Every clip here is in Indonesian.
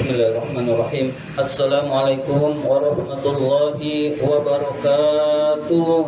Bismillahirrahmanirrahim. Assalamualaikum warahmatullahi wabarakatuh.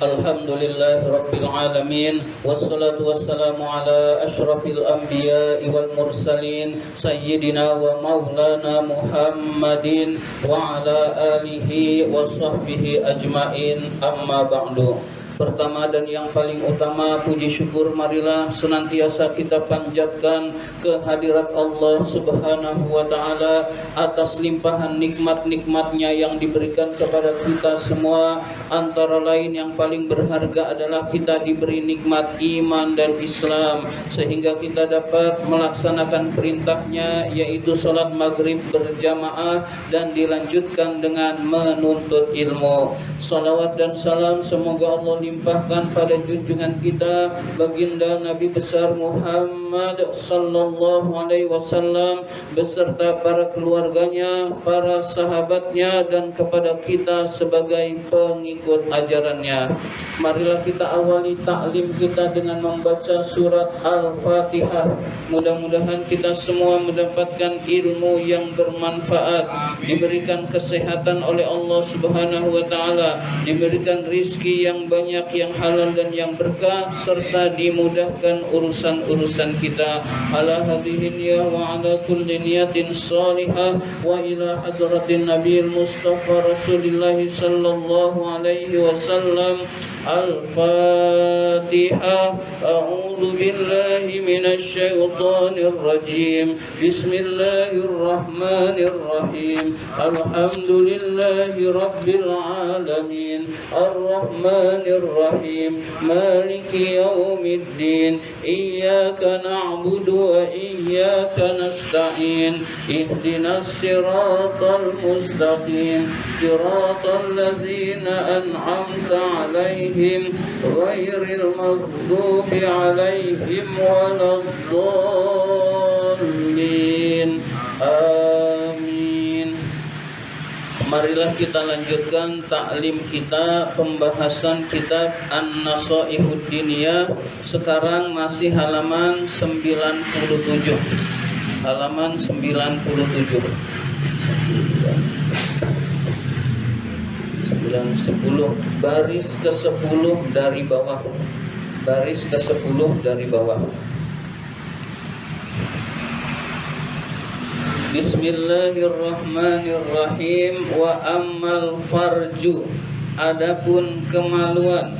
Alhamdulillahi rabbil alamin. Wassalatu wassalamu ala asyrafil anbiya'i wal mursalin sayyidina wa maulana Muhammadin wa ala alihi wa sahbihi ajmain. Amma ba'du. Pertama dan yang paling utama, puji syukur marilah senantiasa kita panjatkan kehadirat Allah Subhanahu wa ta'ala atas limpahan nikmat-nikmatnya yang diberikan kepada kita semua. Antara lain yang paling berharga adalah kita diberi nikmat iman dan Islam, sehingga kita dapat melaksanakan perintahnya, yaitu sholat maghrib berjamaah dan dilanjutkan dengan menuntut ilmu. Salawat dan salam semoga Allah limpahkan pada junjungan kita baginda Nabi besar Muhammad sallallahu alaihi wasallam beserta para keluarganya, para sahabatnya, dan kepada kita sebagai pengikut ajarannya. Marilah kita awali taklim kita dengan membaca surat Al-Fatihah. Mudah-mudahan kita semua mendapatkan ilmu yang bermanfaat, diberikan kesehatan oleh Allah Subhanahu wa taala, diberikan rizki yang banyak, yang halal dan yang berkah, serta dimudahkan urusan-urusan kita. Ala hadhihi niyah wa ala kulli niyatin salihah wa ila hadratin nabiyil mustafa rasulillah sallallahu alaihi wasallam. Al-Fatihah. A'udzu billahi minasy syaithanir rajim. Bismillahirrahmanirrahim. Alhamdulillahi rabbil alamin. Ar-Rahmanir Rahim. Maliki yaumiddin. Iyyaka na'budu wa iyyaka nasta'in. Ihdinas siratal mustaqim. Siratal ladzina an'amta 'alaihim ghairil maghdubi 'alaihim waladdallin. Amin. Marilah kita lanjutkan taklim kita, pembahasan kitab An-Nasaihud Diniyah. Sekarang masih halaman 97. Halaman 97. 10, baris ke-10 dari bawah. Baris ke-10 dari bawah. Bismillahirrahmanirrahim. Wa ammal farju, adapun kemaluan,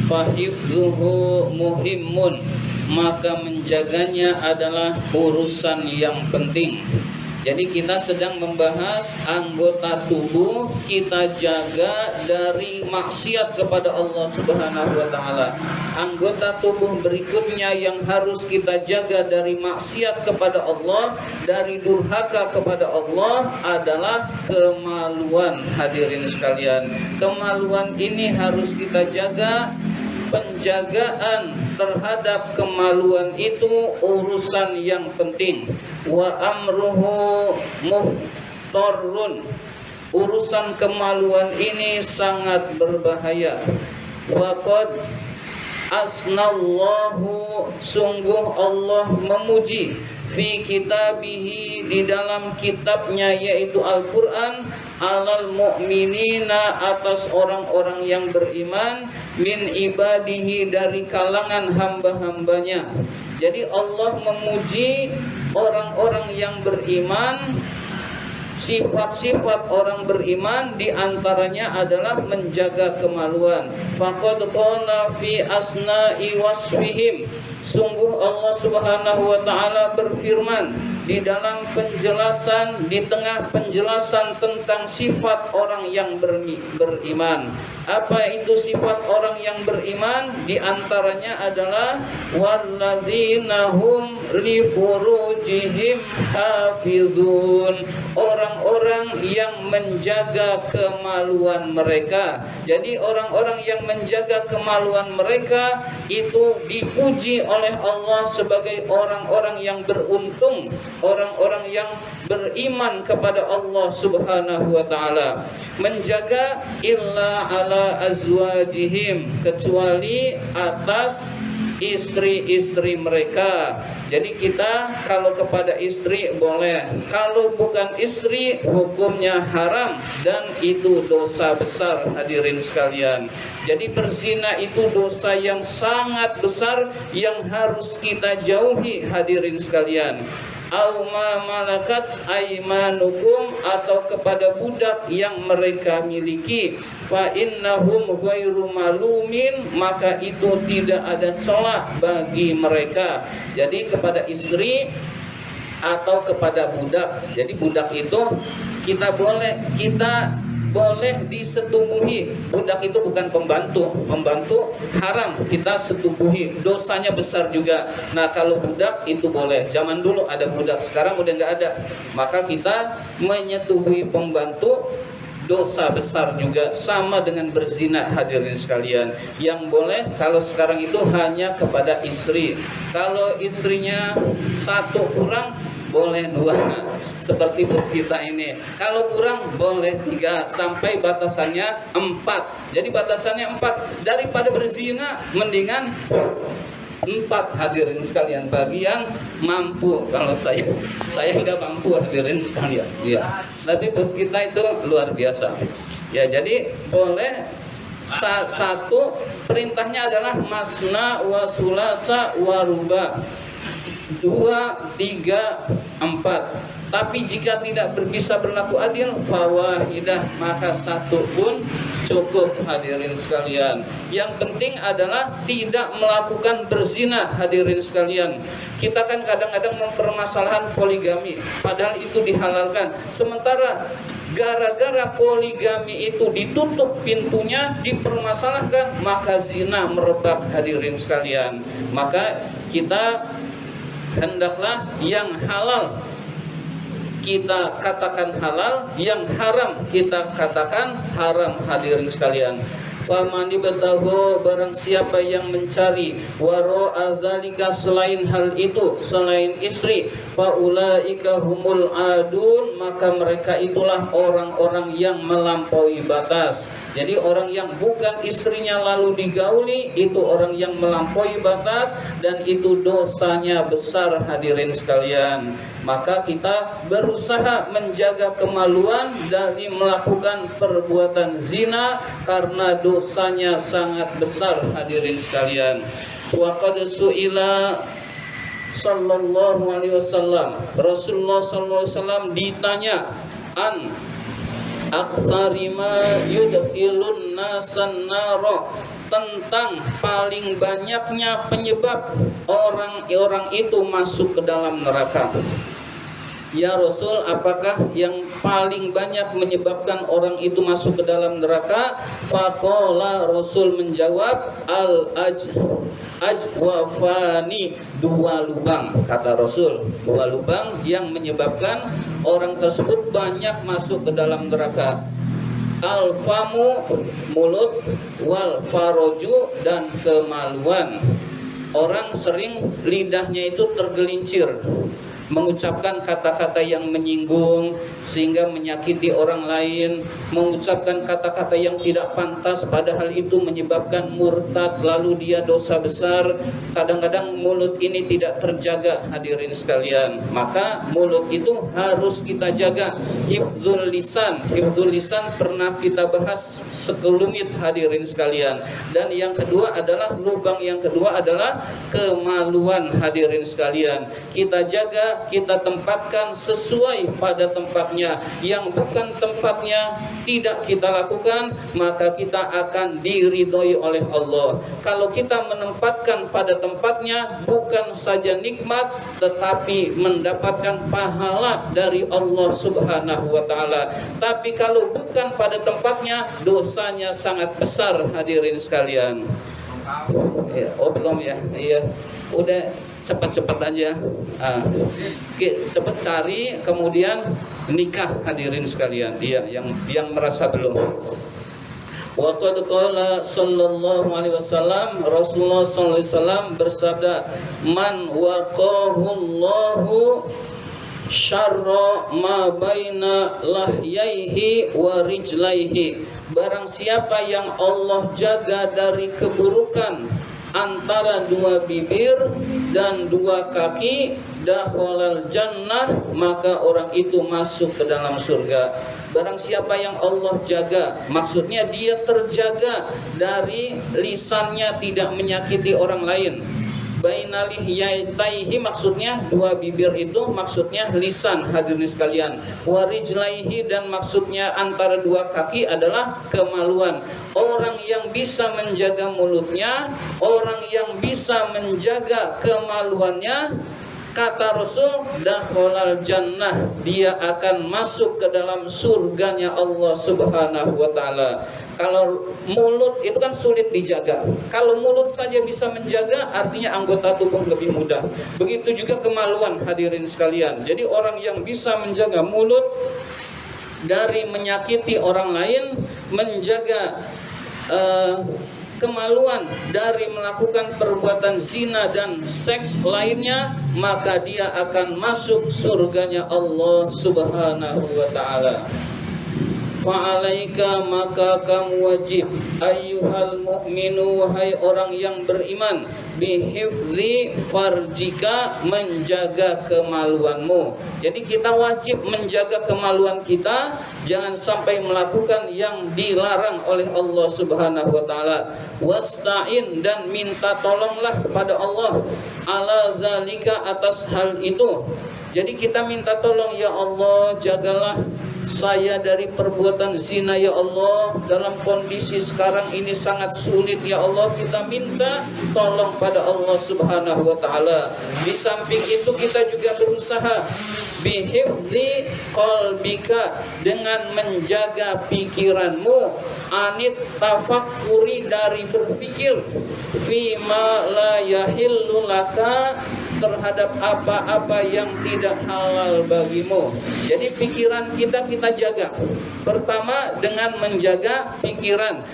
fahifdzuhu muhimmun, maka menjaganya adalah urusan yang penting. Jadi kita sedang membahas anggota tubuh kita jaga dari maksiat kepada Allah Subhanahu wa taala. Anggota tubuh berikutnya yang harus kita jaga dari maksiat kepada Allah, dari durhaka kepada Allah, adalah kemaluan. Hadirin sekalian, kemaluan ini harus kita jaga. Penjagaan terhadap kemaluan itu urusan yang penting. Wa amruhu muhtarrun, urusan kemaluan ini sangat berbahaya. Wa qad asnallahu, sungguh Allah memuji, fi kitabihi, di dalam kitabnya yaitu Al-Quran, alal mu'minina, atas orang-orang yang beriman, min ibadihi, dari kalangan hamba-hambanya. Jadi Allah memuji orang-orang yang beriman. Sifat-sifat orang beriman diantaranya adalah menjaga kemaluan. Faqad qala fi asna'i wasfihim, sungguh Allah Subhanahu wa ta'ala berfirman di dalam penjelasan, di tengah penjelasan tentang sifat orang yang beriman. Apa itu sifat orang yang beriman? Di antaranya adalah walladzina hum li furujihim hafizun, orang-orang yang menjaga kemaluan mereka. Jadi orang-orang yang menjaga kemaluan mereka itu dipuji oleh Allah sebagai orang-orang yang beruntung, orang-orang yang beriman kepada Allah Subhanahu wa ta'ala. Menjaga illa ala azwajihim, kecuali atas istri-istri mereka. Jadi kita kalau kepada istri boleh, kalau bukan istri hukumnya haram dan itu dosa besar hadirin sekalian. Jadi berzina itu dosa yang sangat besar yang harus kita jauhi hadirin sekalian. Au ma malakat aimanukum, atau kepada budak yang mereka miliki, fa innahum ghairu malumin, maka itu tidak ada celah bagi mereka. Jadi kepada istri atau kepada budak. Jadi budak itu kita boleh disetubuhi. Budak itu bukan pembantu haram kita setubuhi, dosanya besar juga. Nah kalau budak itu boleh. Zaman dulu ada budak, sekarang udah nggak ada. Maka kita menyetubuhi pembantu dosa besar juga, sama dengan berzina hadirin sekalian. Yang boleh kalau sekarang itu hanya kepada istri. Kalau istrinya satu kurang boleh 2 seperti bos kita ini. Kalau kurang boleh 3 sampai batasannya 4. Jadi batasannya 4. Daripada berzina mendingan 4 hadirin sekalian bagi yang mampu. Kalau saya nggak mampu hadirin sekalian. Ya. Tapi bos kita itu luar biasa. Ya jadi boleh. Satu perintahnya adalah masna wa sulasa wa ruba. 2, 3, 4. Tapi jika tidak bisa berlaku adil, fawahidah, maka 1 pun cukup hadirin sekalian. Yang penting adalah tidak melakukan berzina hadirin sekalian. Kita kan kadang-kadang mempermasalahkan poligami, padahal itu dihalalkan. Sementara gara-gara poligami itu ditutup pintunya, dipermasalahkan, maka zina merebak hadirin sekalian. Maka kita hendaklah yang halal kita katakan halal, yang haram kita katakan haram hadirin sekalian. Famani batahu, barang siapa yang mencari wara'a dzalika, selain hal itu, selain istri, faulaika humul adun, maka mereka itulah orang-orang yang melampaui batas. Jadi orang yang bukan istrinya lalu digauli, itu orang yang melampaui batas dan itu dosanya besar hadirin sekalian. Maka kita berusaha menjaga kemaluan dari melakukan perbuatan zina karena dosanya sangat besar hadirin sekalian. Wa qad su'ila sallallahu alaihi wasallam, Rasulullah sallallahu alaihi wasallam ditanya an aktsarima yudkhilun nasan naro, tentang paling banyaknya penyebab orang-orang itu masuk ke dalam neraka. Ya Rasul, apakah yang paling banyak menyebabkan orang itu masuk ke dalam neraka? Faqala, Rasul menjawab, ajwafani, 2 lubang. Kata Rasul, 2 lubang yang menyebabkan orang tersebut banyak masuk ke dalam neraka. Al-famu, mulut, wal faroju, dan kemaluan. Orang sering lidahnya itu tergelincir, mengucapkan kata-kata yang menyinggung sehingga menyakiti orang lain, mengucapkan kata-kata yang tidak pantas padahal itu menyebabkan murtad, lalu dia dosa besar. Kadang-kadang mulut ini tidak terjaga hadirin sekalian. Maka mulut itu harus kita jaga. Hifdzul lisan pernah kita bahas sekelumit hadirin sekalian. Dan yang kedua adalah lubang yang kedua adalah kemaluan hadirin sekalian. Kita jaga, kita tempatkan sesuai pada tempatnya. Yang bukan tempatnya tidak kita lakukan, maka kita akan diridhoi oleh Allah. Kalau kita menempatkan pada tempatnya, bukan saja nikmat tetapi mendapatkan pahala dari Allah Subhanahu wa taala. Tapi kalau bukan pada tempatnya, dosanya sangat besar hadirin sekalian. Ya, belum ya. Iya. Udah cepat-cepat aja. Cepat cari kemudian nikah hadirin sekalian. Iya, yang merasa belum. Wa qad qala sallallahu alaihi wasallam, Rasulullah sallallahu alaihi wasallam bersabda, man waqahullahu syarra ma baina lahyaihi wa rijlaihi, barang siapa yang Allah jaga dari keburukan antara dua bibir dan dua kaki, dakhalal jannah, maka orang itu masuk ke dalam surga. Barang siapa yang Allah jaga, maksudnya dia terjaga dari lisannya tidak menyakiti orang lain. Bainalih yaitaihi, maksudnya dua bibir itu maksudnya lisan, hadirin sekalian. Warijlaihi, dan maksudnya antara dua kaki adalah kemaluan. Orang yang bisa menjaga mulutnya, orang yang bisa menjaga kemaluannya, kata Rasul, dakhalal jannah, dia akan masuk ke dalam surganya Allah Subhanahu wa taala. Kalau mulut itu kan sulit dijaga. Kalau mulut saja bisa menjaga, artinya anggota tubuh lebih mudah. Begitu juga kemaluan, hadirin sekalian. Jadi orang yang bisa menjaga mulut dari menyakiti orang lain, menjaga kemaluan dari melakukan perbuatan zina dan seks lainnya, maka dia akan masuk surganya Allah Subhanahu wa taala. Fa'alaika, maka kamu wajib, ayyuhal mu'minu, wahai orang yang beriman, bihifzi farjika, menjaga kemaluanmu. Jadi kita wajib menjaga kemaluan kita, jangan sampai melakukan yang dilarang oleh Allah Subhanahu wa taala. Wasta'in, dan minta tolonglah pada Allah, ala zalika, atas hal itu. Jadi kita minta tolong, ya Allah, jagalah saya dari perbuatan zina, ya Allah. Dalam kondisi sekarang ini sangat sulit, ya Allah. Kita minta tolong pada Allah Subhanahu wa taala. Di samping itu kita juga berusaha bihifdzi qalbika, dengan menjaga pikiranmu, anit tafakkuri, dari berpikir, fima la yahillu laka, terhadap apa-apa yang tidak halal bagimu. Jadi pikiran kita jaga. Pertama dengan menjaga pikiran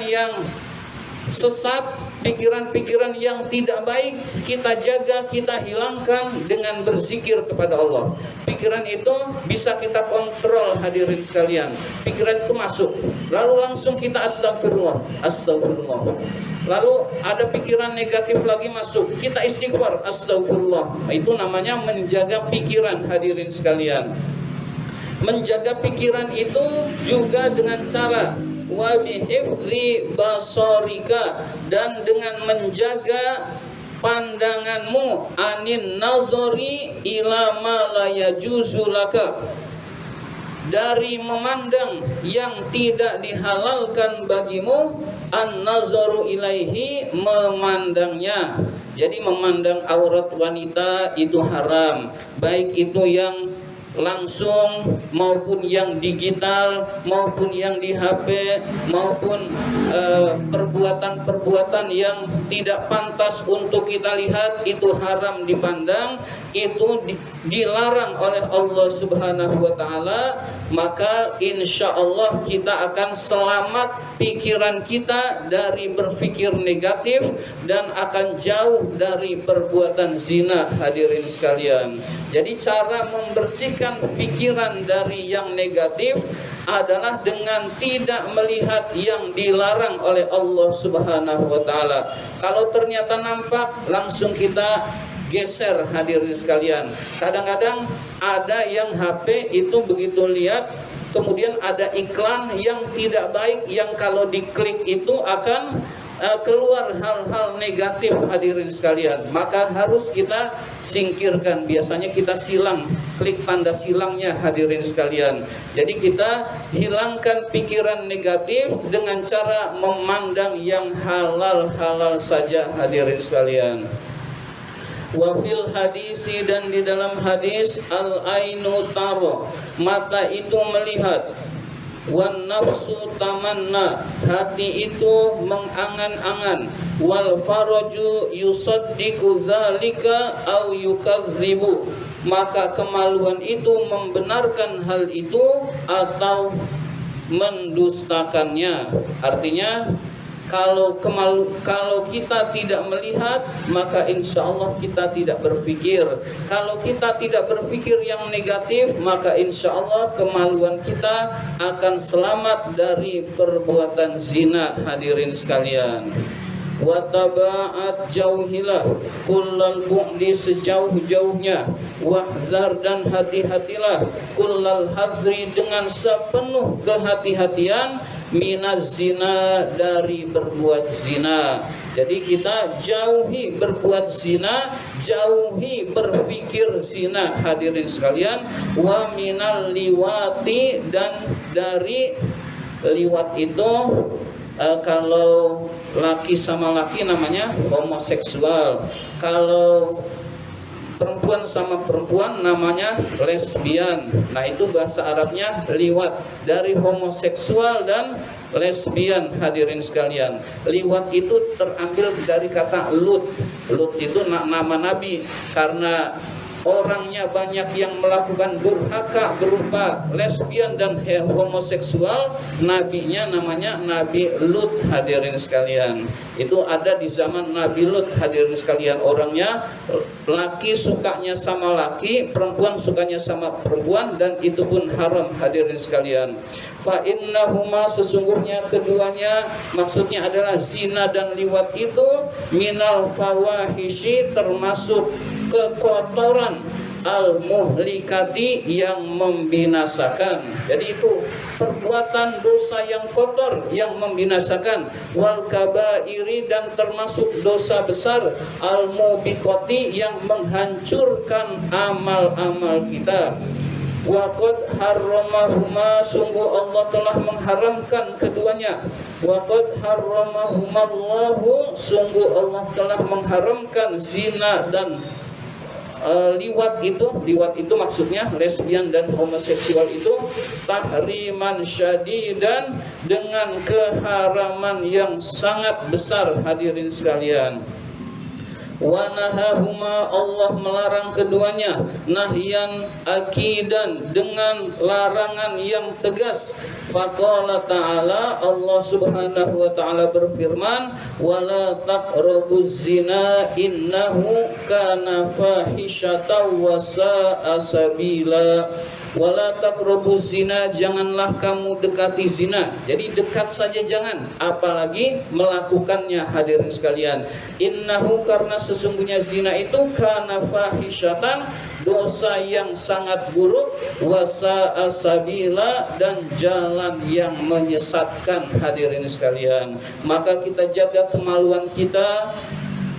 yang sesat, pikiran-pikiran yang tidak baik, kita jaga, kita hilangkan dengan berzikir kepada Allah. Pikiran itu bisa kita kontrol, hadirin sekalian. Pikiran itu masuk, lalu langsung kita astagfirullah. Lalu ada pikiran negatif lagi masuk, kita istighfar, astagfirullah. Itu namanya menjaga pikiran, hadirin sekalian. Menjaga pikiran itu juga dengan cara wa bihifzi basarika, dan dengan menjaga pandanganmu, anin nazari ila ma la yajuzu laka, dari memandang yang tidak dihalalkan bagimu, an nazaru ilaihi, memandangnya. Jadi memandang aurat wanita itu haram, baik itu yang langsung maupun yang digital, maupun yang di HP, maupun perbuatan-perbuatan yang tidak pantas untuk kita lihat, itu haram dipandang, itu dilarang oleh Allah Subhanahu wa taala. Maka insya Allah kita akan selamat pikiran kita dari berpikir negatif dan akan jauh dari perbuatan zina, hadirin sekalian. Jadi cara membersihkan pikiran dari yang negatif adalah dengan tidak melihat yang dilarang oleh Allah Subhanahu wa taala. Kalau ternyata nampak, langsung kita geser, hadirin sekalian. Kadang-kadang ada yang HP itu begitu lihat, kemudian ada iklan yang tidak baik, yang kalau diklik itu akan keluar hal-hal negatif, hadirin sekalian. Maka harus kita singkirkan. Biasanya kita silang, klik tanda silangnya, hadirin sekalian. Jadi kita hilangkan pikiran negatif dengan cara memandang yang halal-halal saja, hadirin sekalian. Wa fil hadisi, dan di dalam hadis, al ainu taro, mata itu melihat, wan nafsu tamanna, hati itu mengangan-angan, wal faraju yusaddiqu dzalika au yukadzibu, maka kemaluan itu membenarkan hal itu atau mendustakannya. Artinya kalau kita tidak melihat, maka insya Allah kita tidak berpikir. Kalau kita tidak berpikir yang negatif, maka insya Allah kemaluan kita akan selamat dari perbuatan zina, hadirin sekalian. wa taba'at jauhilah kullal bu'di sejauh-jauhnya, wahzar dan hati-hatilah kullal hazri dengan sepenuh kehati-hatian, minaz zina dari berbuat zina. Jadi kita jauhi berbuat zina, jauhi berpikir zina hadirin sekalian, wa minal liwati dan dari liwat itu kalau laki sama laki namanya homoseksual, kalau perempuan sama perempuan namanya lesbian. Nah itu bahasa Arabnya liwat, dari homoseksual dan lesbian hadirin sekalian. Liwat itu terambil dari kata Lut. Lut itu nama nabi, karena orangnya banyak yang melakukan durhaka berupa lesbian dan homoseksual, nabinya namanya Nabi Lut hadirin sekalian. Itu ada di zaman Nabi Lut hadirin sekalian. Orangnya laki sukanya sama laki, perempuan sukanya sama perempuan, dan itu pun haram hadirin sekalian. Fa innahuma sesungguhnya keduanya, maksudnya adalah zina dan liwat itu, minal fawahishi termasuk kekotoran, al-muhlikati yang membinasakan. Jadi itu perbuatan dosa yang kotor yang membinasakan, wal kabairi dan termasuk dosa besar, al-mubiqati yang menghancurkan amal-amal kita. Wa qad harramahuma sungguh Allah telah mengharamkan keduanya. Wa qad harramahumallahu sungguh Allah telah mengharamkan zina dan liwat itu maksudnya lesbian dan homoseksual itu, tahriman syadidan dengan keharaman yang sangat besar hadirin sekalian. Wa nahahuma Allah melarang keduanya, nahyan akidan dengan larangan yang tegas. Faqala ta'ala Allah subhanahu wa ta'ala berfirman, wala taqrabuz zina innahu kana fahisyatan wa sa'a sabila. Wala taqrabuz zina, janganlah kamu dekati zina. Jadi dekat saja jangan, apalagi melakukannya hadirin sekalian. Innahu karena sesungguhnya zina itu kana fahisyatan, dosa yang sangat buruk, wasa asabila dan jalan yang menyesatkan hadirin sekalian. Maka kita jaga kemaluan kita,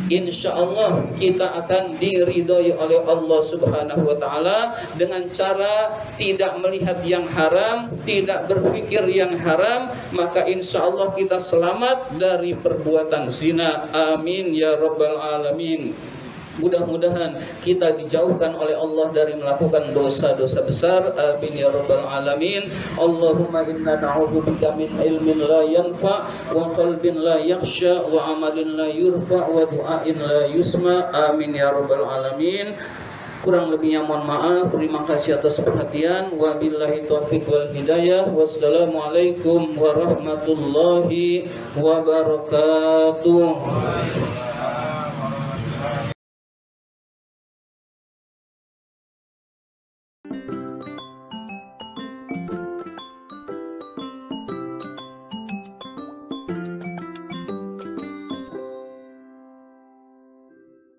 insya Allah kita akan diridhoi oleh Allah subhanahu wa ta'ala dengan cara tidak melihat yang haram, tidak berpikir yang haram, maka insya Allah kita selamat dari perbuatan zina. Amin ya rabbal alamin. Mudah-mudahan kita dijauhkan oleh Allah dari melakukan dosa-dosa besar. Amin ya rabbal alamin. Allahumma inna na'udzubika min ilmin la yanfa wa qalbin la yakhsha wa amalin la yurfa wa du'ain la yusma. Amin ya rabbal alamin. Kurang lebihnya mohon maaf. Terima kasih atas perhatian. Wabillahi taufiq wal hidayah. Wassalamualaikum warahmatullahi wabarakatuh.